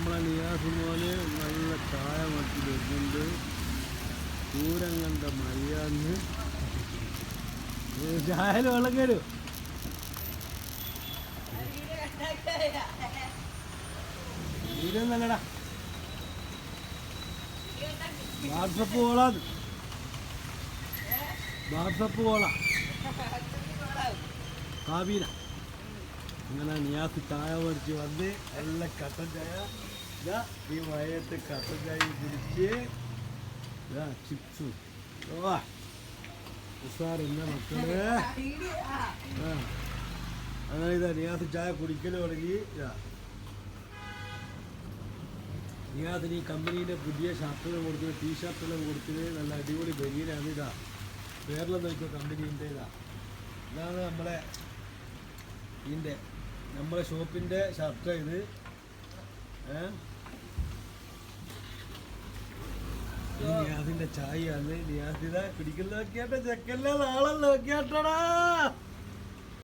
നമ്മളെ നിയാസ് മോന് നല്ല ചായ മറ്റി വരുന്നുണ്ട്. ദൂരം കണ്ട മഴയാന്ന്. ചായയിൽ വെള്ളം കയറും. തീരന്നല്ലടാ വാട്സപ്പ് കോളാത്. വാട്സപ്പ് കോളാ കാബീന. അങ്ങനെ നിയാസ് ചായ പറിച്ച് വന്ന് നല്ല കട്ടൻ ചായ. ഇതാ ഈ മഴയത്ത് കട്ടൻ ചായ കുടിച്ച് ഇതാ ചിപ്സ്. ഉസാറെന്ന മക്കള്. അങ്ങനെ ഇതാ നിയാസ് ചായ കുടിക്കൽ തുടങ്ങി. ഇതാ നിയാസിന് ഈ കമ്പനീൻ്റെ പുതിയ ഷർട്ടുകൾ കൊടുക്കുന്നത്, ടീഷർട്ടുകളും കൊടുക്കുന്നത് നല്ല അടിപൊളി ബനിയനാണ്. ഇതാ പേരിലെന്ന് വെച്ചാൽ കമ്പനീൻ്റെ ഇതാണ് നമ്മളെ ഷോപ്പിൻ്റെ ഷർട്ട്. ഇത് നിയാസിൻ്റെ ചായയാണ്. നിയാസിത പിടിക്കൽ നോക്കിയാട്ടെ, ചെക്കല്ല നാളെ നോക്കിയാട്ടടാ.